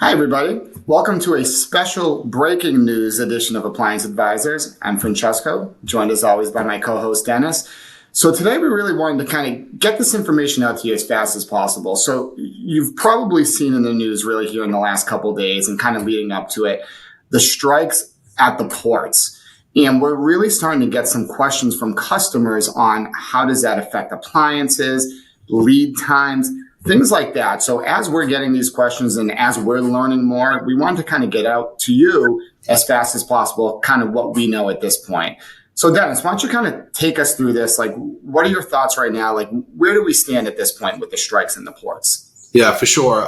Hi, everybody. Welcome to a special breaking news edition of Appliance Advisors. I'm Francesco, joined as always by my co-host Dennis. So today we really wanted to kind of get this information out to you as fast as possible. So you've probably seen in the news really here in the last couple of days and kind of leading up to it, the strikes at the ports. And we're really starting to get some questions from customers on how does that affect appliances, lead times, things like that. So as we're getting these questions and as we're learning more, we want to kind of get out to you as fast as possible, kind of what we know at this point. So Dennis, why don't you kind of take us through this? Like, what are your thoughts right now? Like, where do we stand at this point with the strikes in the ports? Yeah, for sure.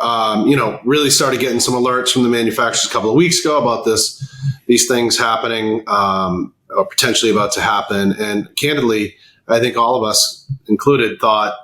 Really started getting some alerts from the manufacturers a couple of weeks ago about these things happening or potentially about to happen. And candidly, I think all of us included thought,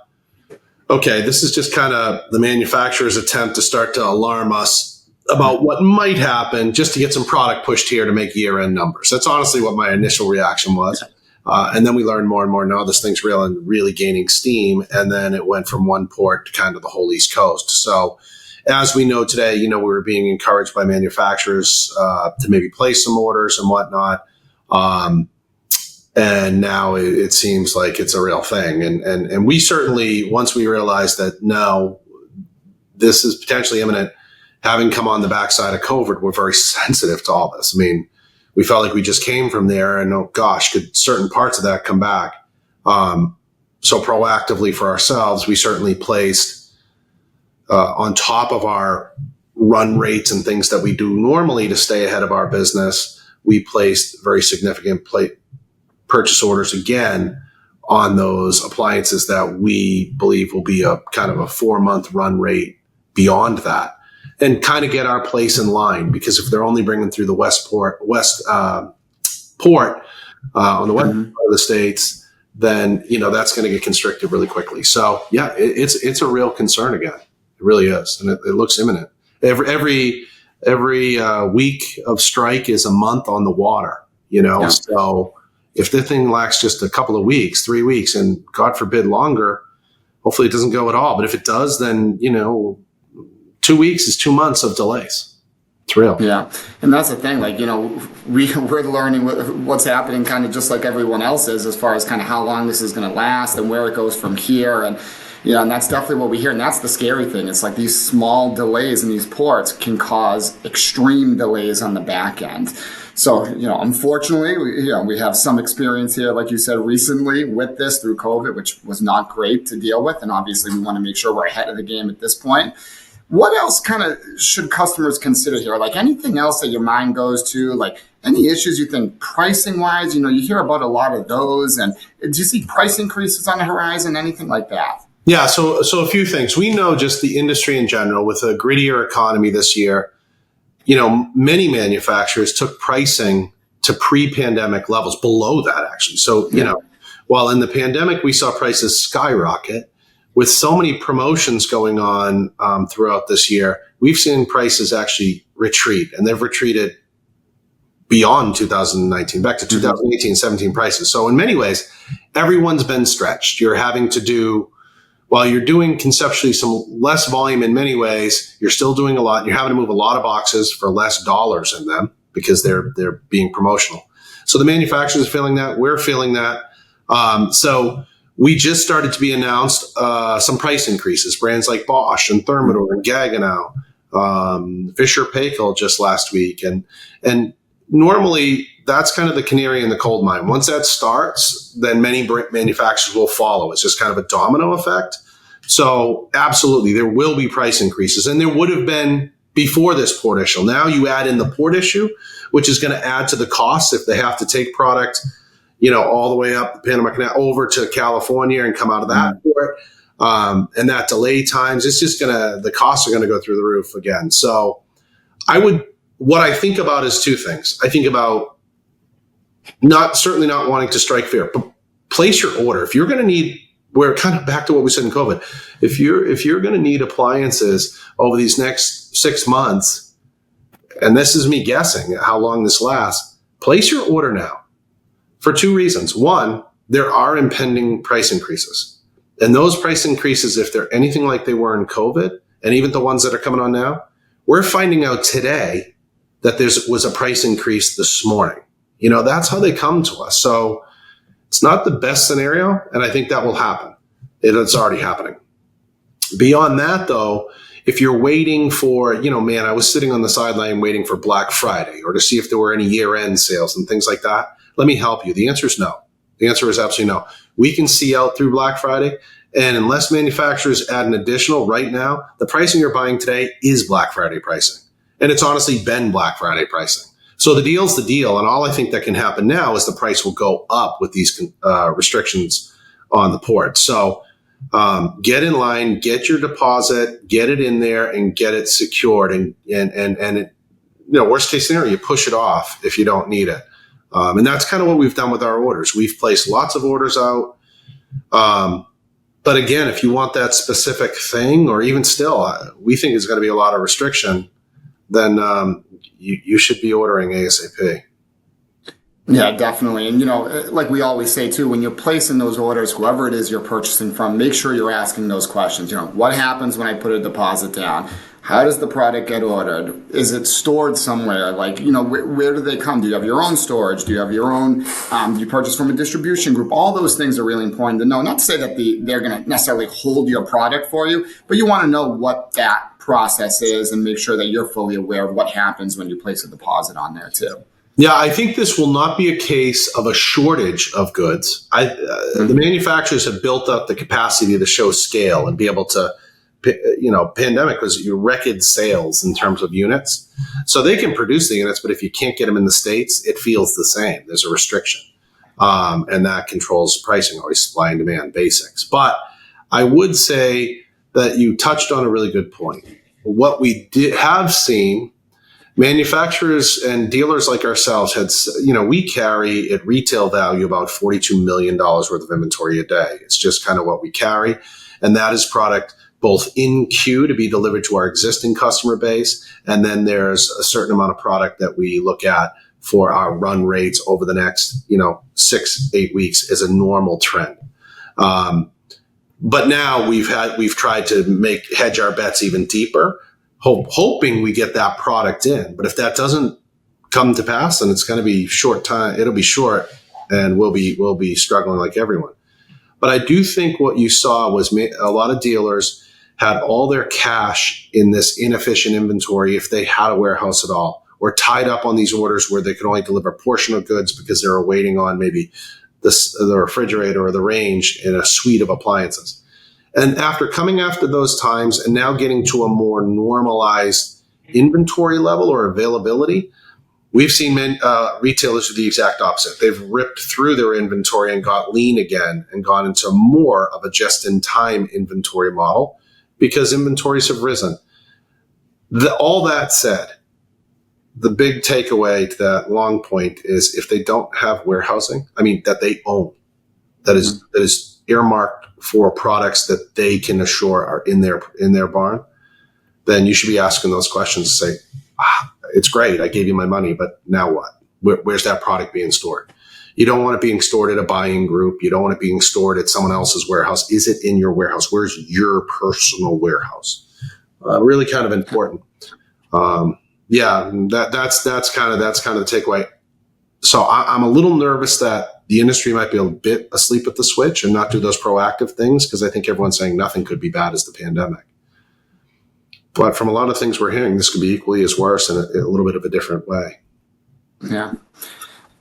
okay, this is just kind of the manufacturer's attempt to start to alarm us about what might happen just to get some product pushed here to make year-end numbers. That's honestly what my initial reaction was. And then we learned more and more, no, this thing's really gaining steam. And then it went from one port to kind of the whole East Coast. So as we know today, we were being encouraged by manufacturers to maybe place some orders and whatnot. And now it seems like it's a real thing. And we certainly, once we realized that, no, this is potentially imminent, having come on the backside of COVID, we're very sensitive to all this. I mean, we felt like we just came from there and, oh gosh, could certain parts of that come back? So proactively for ourselves, we certainly placed on top of our run rates and things that we do normally to stay ahead of our business, we placed very significant purchase orders again on those appliances that we believe will be a kind of a 4-month run rate beyond that, and kind of get our place in line. Because if they're only bringing through the west port on the west part of the states, then that's going to get constricted really quickly. So yeah, it's a real concern again. It really is, and it looks imminent. Every week of strike is a month on the water. Yeah. So if the thing lacks just a couple of weeks, 3 weeks, and God forbid longer, hopefully it doesn't go at all. But if it does, then 2 weeks is 2 months of delays. It's real. Yeah. And that's the thing, like, we're learning what's happening kind of just like everyone else is as far as kind of how long this is going to last and where it goes from here. And, and that's definitely what we hear. And that's the scary thing. It's like these small delays in these ports can cause extreme delays on the back end. So, unfortunately, we have some experience here, like you said, recently with this through COVID, which was not great to deal with. And obviously we want to make sure we're ahead of the game at this point. What else kind of should customers consider here? Like anything else that your mind goes to, like any issues you think pricing wise, you hear about a lot of those. And do you see price increases on the horizon, anything like that? Yeah. So a few things. We know just the industry in general with a grittier economy this year, many manufacturers took pricing to pre-pandemic levels, below that actually. So, while in the pandemic, we saw prices skyrocket, with so many promotions going on throughout this year, we've seen prices actually retreat, and they've retreated beyond 2019, back to 2018, 17 prices. So in many ways, everyone's been stretched. You're having to do, while you're doing conceptually some less volume in many ways, you're still doing a lot. You're having to move a lot of boxes for less dollars in them because they're being promotional. So the manufacturers are feeling that. We're feeling that. So we just started to be announced some price increases. Brands like Bosch and Thermador and Gaggenau, Fisher Paykel just last week. And normally that's kind of the canary in the coal mine. Once that starts, then many manufacturers will follow. It's just kind of a domino effect. So absolutely, there will be price increases. And there would have been before this port issue. Now you add in the port issue, which is going to add to the cost if they have to take product all the way up the Panama Canal over to California and come out of that port. And that delay times, it's just the costs are going to go through the roof again. So what I think about is two things. I think about certainly not wanting to strike fear, but place your order. If you're going to need, we're kind of back to what we said in COVID. If you're going to need appliances over these next 6 months, and this is me guessing how long this lasts, place your order now. For two reasons. One, there are impending price increases. And those price increases, if they're anything like they were in COVID, and even the ones that are coming on now, We're finding out today that there was a price increase this morning. That's how they come to us. So it's not the best scenario, and I think that will happen. It's already happening. Beyond that, though, if you're waiting for, I was sitting on the sideline waiting for Black Friday or to see if there were any year-end sales and things like that, let me help you. The answer is no. The answer is absolutely no. We can see out through Black Friday, and unless manufacturers add an additional right now, the pricing you're buying today is Black Friday pricing. And it's honestly been Black Friday pricing. So the deal's the deal, and all I think that can happen now is the price will go up with these restrictions on the port. So get in line, get your deposit, get it in there, and get it secured. And it, worst case scenario, you push it off if you don't need it. And that's kind of what we've done with our orders. We've placed lots of orders out. But again, if you want that specific thing, or even still, we think there's going to be a lot of restriction, then you should be ordering ASAP. Yeah, definitely. And, like we always say, too, when you're placing those orders, whoever it is you're purchasing from, make sure you're asking those questions. What happens when I put a deposit down? How does the product get ordered? Is it stored somewhere? Like, where do they come? Do you have your own storage? Do you have your own, do you purchase from a distribution group? All those things are really important to know. Not to say that they're going to necessarily hold your product for you, but you want to know what that process is and make sure that you're fully aware of what happens when you place a deposit on there, too. Yeah, I think this will not be a case of a shortage of goods. The manufacturers have built up the capacity to show scale and be able to, pandemic was your record sales in terms of units. So they can produce the units, but if you can't get them in the States, it feels the same. There's a restriction. And that controls pricing, always supply and demand basics. But I would say that you touched on a really good point. What we have seen, manufacturers and dealers like ourselves we carry at retail value about $42 million worth of inventory a day. It's just kind of what we carry. And that is product both in queue to be delivered to our existing customer base. And then there's a certain amount of product that we look at for our run rates over the next, 6-8 weeks as a normal trend. But now we've tried to hedge our bets even deeper, hoping we get that product in. But if that doesn't come to pass, then it's going to be short time. It'll be short, and we'll be struggling like everyone. But I do think what you saw was a lot of dealers had all their cash in this inefficient inventory if they had a warehouse at all, or tied up on these orders where they could only deliver a portion of goods because they were waiting on maybe the refrigerator or the range in a suite of appliances. And after coming after those times and now getting to a more normalized inventory level or availability, we've seen retailers do the exact opposite. They've ripped through their inventory and got lean again and gone into more of a just-in-time inventory model because inventories have risen. All that said, the big takeaway to that long point is if they don't have warehousing, that they own, that is earmarked for products that they can assure are in their barn, then you should be asking those questions to say, it's great, I gave you my money, but now what? Where's that product being stored? You don't want it being stored at a buying group. You don't want it being stored at someone else's warehouse. Is it in your warehouse? Where's your personal warehouse? Really kind of important. That's kind of the takeaway. So I'm a little nervous that the industry might be a bit asleep at the switch and not do those proactive things because I think everyone's saying nothing could be bad as the pandemic. But from a lot of things we're hearing, this could be equally as worse in a little bit of a different way. Yeah.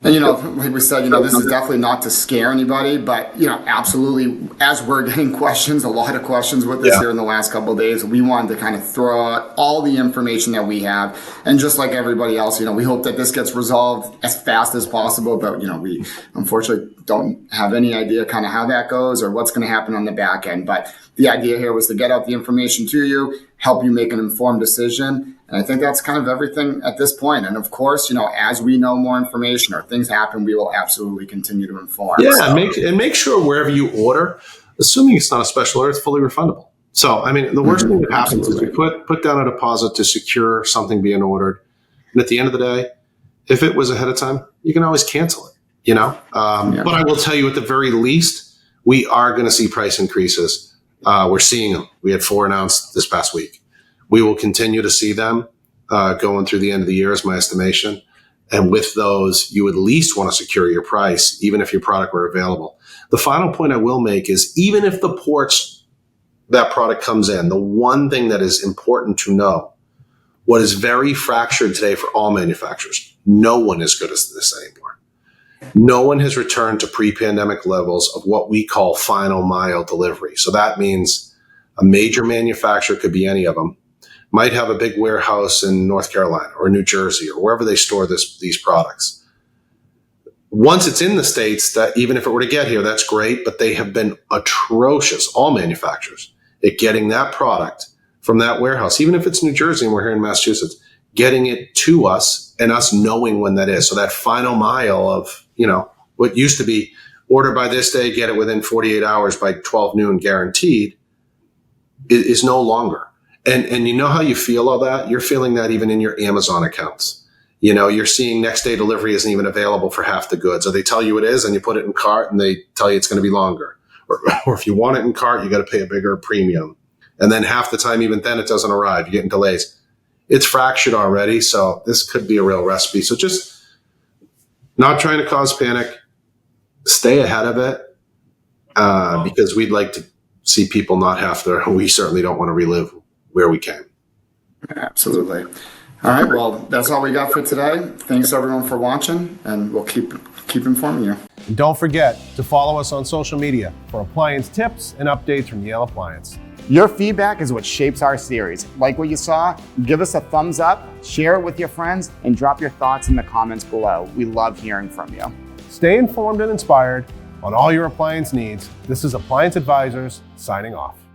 And, like we said, this is definitely not to scare anybody, but, absolutely, as we're getting questions, a lot of questions with this here in the last couple of days, we wanted to kind of throw out all the information that we have. And just like everybody else, we hope that this gets resolved as fast as possible. But, we unfortunately don't have any idea kind of how that goes or what's going to happen on the back end. But the idea here was to get out the information to you, help you make an informed decision. And I think that's kind of everything at this point. And of course, as we know more information or things happen, we will absolutely continue to inform. Yeah, so. and make sure wherever you order, assuming it's not a special order, it's fully refundable. So, the worst thing that happens is we put down a deposit to secure something being ordered. And at the end of the day, if it was ahead of time, you can always cancel it, But I will tell you at the very least, we are going to see price increases. We're seeing them. We had 4 announced this past week. We will continue to see them. going through the end of the year is my estimation. And with those, you at least want to secure your price, even if your product were available. The final point I will make is even if the ports that product comes in, the one thing that is important to know, what is very fractured today for all manufacturers, no one is good as this anymore. No one has returned to pre-pandemic levels of what we call final mile delivery. So that means a major manufacturer, could be any of them, might have a big warehouse in North Carolina or New Jersey or wherever they store these products. Once it's in the States, that even if it were to get here, that's great, but they have been atrocious, all manufacturers, at getting that product from that warehouse, even if it's New Jersey and we're here in Massachusetts, getting it to us and us knowing when that is. So that final mile of, what used to be order by this day, get it within 48 hours by 12 noon guaranteed is no longer. And you know how you feel all that? You're feeling that even in your Amazon accounts. You're seeing next day delivery isn't even available for half the goods. Or they tell you it is and you put it in cart and they tell you it's going to be longer. Or if you want it in cart, you got to pay a bigger premium. And then half the time, even then, it doesn't arrive. You're getting delays. It's fractured already, so this could be a real recipe. So just not trying to cause panic. Stay ahead of it because we'd like to see people not have to. We certainly don't want to relive where we came. Absolutely. All right, well, that's all we got for today. Thanks, everyone, for watching, and we'll keep informing you. And don't forget to follow us on social media for appliance tips and updates from Yale Appliance. Your feedback is what shapes our series. Like what you saw? Give us a thumbs up, share it with your friends, and drop your thoughts in the comments below. We love hearing from you. Stay informed and inspired on all your appliance needs. This is Appliance Advisors signing off.